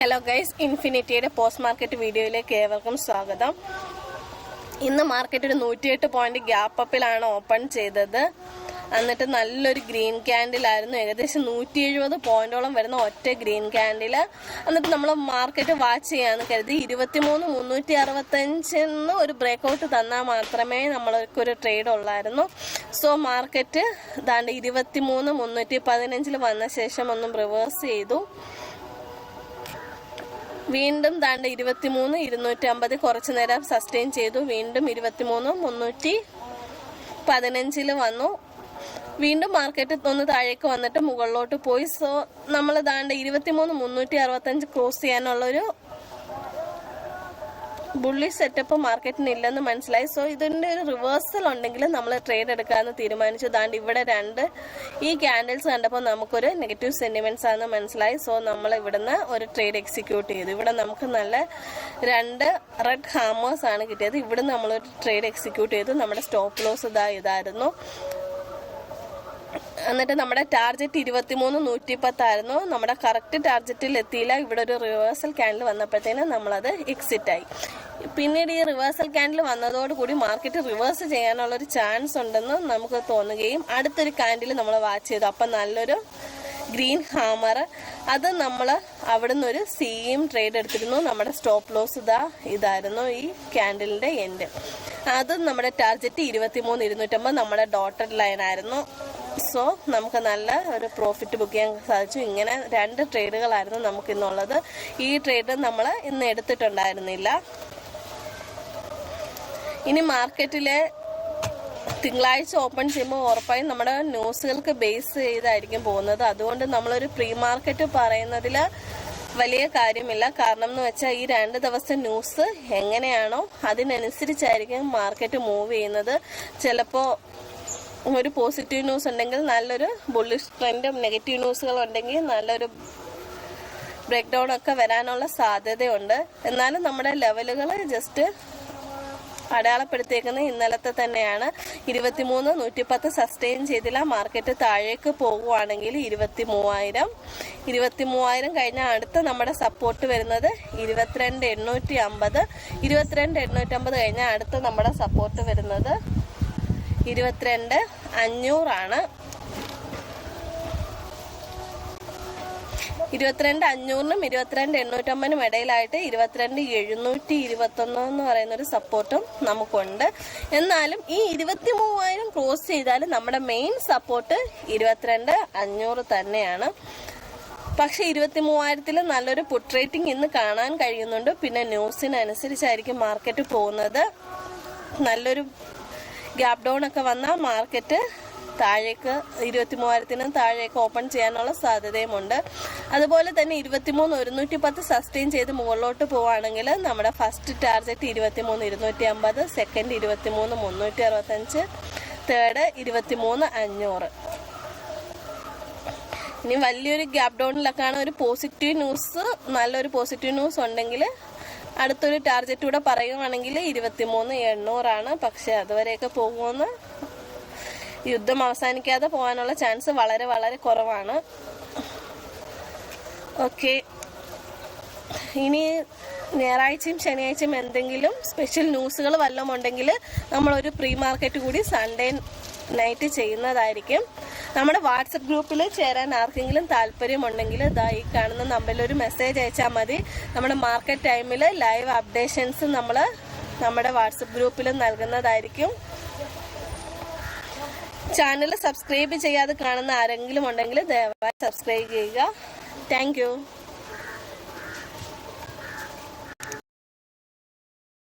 Hello guys, ഇൻഫിനിറ്റിയുടെ post market വീഡിയോയിലേക്ക് ഏവർക്കും സ്വാഗതം. ഇന്ന് മാർക്കറ്റ് ഒരു 108 പോയിന്റ് ഗ്യാപ്പ് അപ്പിലാണ് ഓപ്പൺ ചെയ്തത്. എന്നിട്ട് നല്ലൊരു ഗ്രീൻ ക്യാൻഡിലായിരുന്നു. ഏകദേശം 170 പോയിന്റോളം വരുന്ന ഒറ്റ ഗ്രീൻ ക്യാൻഡിൽ. എന്നിട്ട് നമ്മൾ മാർക്കറ്റ് വാച്ച് ചെയ്യാമെന്ന് കരുതി 23,365 ഒരു ബ്രേക്ക്ഔട്ട് തന്നാൽ മാത്രമേ നമ്മൾക്കൊരു ട്രേഡ് ഉള്ളായിരുന്നു. സോ മാർക്കറ്റ് ദാണ്ട് 23,315 വന്ന ശേഷം ഒന്നും റിവേഴ്സ് ചെയ്തു. വീണ്ടും ദാണ്ട് 23,250 കുറച്ചു നേരം സസ്റ്റെയിൻ ചെയ്തു. വീണ്ടും 23,315 വന്നു. വീണ്ടും മാർക്കറ്റ് ഒന്ന് താഴേക്ക് വന്നിട്ട് മുകളിലോട്ട് പോയി. സോ നമ്മൾ ദാണ്ട് 23,365 ക്രോസ് ചെയ്യാനുള്ളൊരു ബുള്ളി സെറ്റപ്പ് മാർക്കറ്റിന് ഇല്ലെന്ന് മനസ്സിലായി. സോ ഇതിൻ്റെ ഒരു റിവേഴ്സൽ ഉണ്ടെങ്കിൽ നമ്മൾ ട്രേഡ് എടുക്കാമെന്ന് തീരുമാനിച്ചു. ദാണ്ട് ഇവിടെ ഈ ക്യാൻഡിൽസ് കണ്ടപ്പോൾ നമുക്കൊരു നെഗറ്റീവ് സെന്റിമെന്റ്സ് ആണെന്ന് മനസ്സിലായി. സോ നമ്മൾ ഇവിടുന്ന് ഒരു ട്രേഡ് എക്സിക്യൂട്ട് ചെയ്തു. ഇവിടെ നമുക്ക് നല്ല 2 റെഡ് ഹാമേഴ്സ് ആണ് കിട്ടിയത്. ഇവിടെ നമ്മളൊരു ട്രേഡ് എക്സിക്യൂട്ട് ചെയ്തു. നമ്മുടെ സ്റ്റോപ്പ് ലോസ് ഇതായിരുന്നു. എന്നിട്ട് നമ്മുടെ ടാർഗറ്റ് 23,110 ആയിരുന്നു. നമ്മുടെ കറക്റ്റ് ടാർഗറ്റിൽ എത്തിയില്ല. ഇവിടെ ഒരു റിവേഴ്സൽ ക്യാൻഡിൽ വന്നപ്പോഴത്തേനും നമ്മളത് എക്സിറ്റ് ആയി. പിന്നീട് ഈ റിവേഴ്സൽ ക്യാൻഡിൽ വന്നതോടുകൂടി മാർക്കറ്റ് റിവേഴ്സ് ചെയ്യാനുള്ളൊരു ചാൻസ് ഉണ്ടെന്ന് നമുക്ക് തോന്നുകയും അടുത്തൊരു ക്യാൻഡിൽ നമ്മൾ വാച്ച് ചെയ്തു. അപ്പം നല്ലൊരു ഗ്രീൻ ഹാമർ, അത് നമ്മൾ അവിടെ നിന്ന് ഒരു സെയിം ട്രേഡ് എടുത്തിരുന്നു. നമ്മുടെ സ്റ്റോപ്പ് ലോസ് ഇതായിരുന്നു ഈ ക്യാൻഡിലിൻ്റെ എൻഡ്. അത് നമ്മുടെ ടാർഗറ്റ് 23,250 നമ്മുടെ ഡോട്ടഡ് ലൈൻ ആയിരുന്നു. സോ നമുക്ക് നല്ല ഒരു പ്രോഫിറ്റ് ബുക്ക് ചെയ്യാൻ സാധിച്ചു. ഇങ്ങനെ 2 ട്രേഡുകളായിരുന്നു നമുക്ക് ഇന്നുള്ളത്. ഈ ട്രേഡ് നമ്മൾ ഇന്ന് എടുത്തിട്ടുണ്ടായിരുന്നില്ല. ഇനി മാർക്കറ്റിലെ തിങ്കളാഴ്ച ഓപ്പൺ ചെയ്യുമ്പോൾ ഉറപ്പായും നമ്മുടെ ന്യൂസുകൾക്ക് ബേസ് ചെയ്തായിരിക്കും പോകുന്നത്. അതുകൊണ്ട് നമ്മളൊരു പ്രീ മാർക്കറ്റ് പറയുന്നതിൽ വലിയ കാര്യമില്ല. കാരണം എന്ന് വെച്ചാൽ ഈ 2 ദിവസത്തെ ന്യൂസ് എങ്ങനെയാണോ അതിനനുസരിച്ചായിരിക്കും മാർക്കറ്റ് മൂവ് ചെയ്യുന്നത്. ചിലപ്പോൾ ഒരു പോസിറ്റീവ് ന്യൂസ് ഉണ്ടെങ്കിൽ നല്ലൊരു ബുള്ളിഷ് ട്രെൻഡും, നെഗറ്റീവ് ന്യൂസുകൾ ഉണ്ടെങ്കിൽ നല്ലൊരു ബ്രേക്ക് ഡൗൺ ഒക്കെ വരാനുള്ള സാധ്യതയുണ്ട്. എന്നാലും നമ്മുടെ ലെവലുകൾ ജസ്റ്റ് അടയാളപ്പെടുത്തിയേക്കുന്നത് ഇന്നലത്തെ തന്നെയാണ്. 23,110 സസ്റ്റെയിൻ ചെയ്തില്ല. മാർക്കറ്റ് താഴേക്ക് പോകുവാണെങ്കിൽ 23,000 കഴിഞ്ഞാൽ അടുത്ത നമ്മുടെ സപ്പോർട്ട് വരുന്നത് 22,850. 22,850 കഴിഞ്ഞാൽ അടുത്ത നമ്മുടെ സപ്പോർട്ട് വരുന്നത് 22,500 ആണ്. 22,500നും 22,850നും ഇടയിലായിട്ട് 22,721 എന്ന് പറയുന്നൊരു സപ്പോർട്ടും നമുക്കുണ്ട്. എന്നാലും ഈ 23,000 ക്രോസ് ചെയ്താൽ നമ്മുടെ മെയിൻ സപ്പോർട്ട് 22,500 തന്നെയാണ്. പക്ഷെ 23,000 നല്ലൊരു പുട്ട് റേറ്റിംഗ് ഇന്ന് കാണാൻ കഴിയുന്നുണ്ട്. പിന്നെ ന്യൂസിനനുസരിച്ചായിരിക്കും മാർക്കറ്റ് പോകുന്നത്. നല്ലൊരു ഗ്യാപ് ഡൗൺ ഒക്കെ വന്നാൽ മാർക്കറ്റ് താഴേക്ക് 23,000 താഴേക്ക് ഓപ്പൺ ചെയ്യാനുള്ള സാധ്യതയുമുണ്ട്. അതുപോലെ തന്നെ 23,110 സസ്റ്റെയിൻ ചെയ്ത് മുകളിലോട്ട് പോവുകയാണെങ്കിൽ നമ്മുടെ ഫസ്റ്റ് ടാർഗറ്റ് 23,250, സെക്കൻഡ് 23,365, തേർഡ് 23,500. ഇനി വലിയൊരു ഗ്യാപ് ഡൗണിലൊക്കെയാണ് ഒരു പോസിറ്റീവ് ന്യൂസ്, നല്ലൊരു പോസിറ്റീവ് ന്യൂസ് ഉണ്ടെങ്കിൽ അടുത്തൊരു ടാർഗറ്റ് കൂടെ പറയുകയാണെങ്കിൽ 23,800 ആണ്. പക്ഷെ അതുവരെയൊക്കെ പോകുമെന്ന് യുദ്ധം അവസാനിക്കാതെ പോകാനുള്ള ചാൻസ് വളരെ വളരെ കുറവാണ്. ഓക്കെ, ഇനി ഞായറാഴ്ചയും ശനിയാഴ്ചയും എന്തെങ്കിലും സ്പെഷ്യൽ ന്യൂസുകൾ വല്ലതും ഉണ്ടെങ്കിൽ നമ്മളൊരു പ്രീ മാർക്കറ്റ് കൂടി സൺഡേ നൈറ്റ് ചെയ്യുന്നതായിരിക്കും. നമ്മുടെ വാട്സപ്പ് ഗ്രൂപ്പിൽ ചേരാൻ ആർക്കെങ്കിലും താല്പര്യമുണ്ടെങ്കിൽ ഈ കാണുന്ന നമ്പറിൽ ഒരു മെസ്സേജ് അയച്ചാൽ മതി. നമ്മുടെ മാർക്കറ്റ് ടൈമിൽ ലൈവ് അപ്ഡേഷൻസ് നമ്മൾ നമ്മുടെ വാട്സപ്പ് ഗ്രൂപ്പിൽ നൽകുന്നതായിരിക്കും. ചാനൽ സബ്സ്ക്രൈബ് ചെയ്യാതെ കാണുന്ന ആരെങ്കിലും ഉണ്ടെങ്കിൽ ദയവായി സബ്സ്ക്രൈബ് ചെയ്യുക. താങ്ക്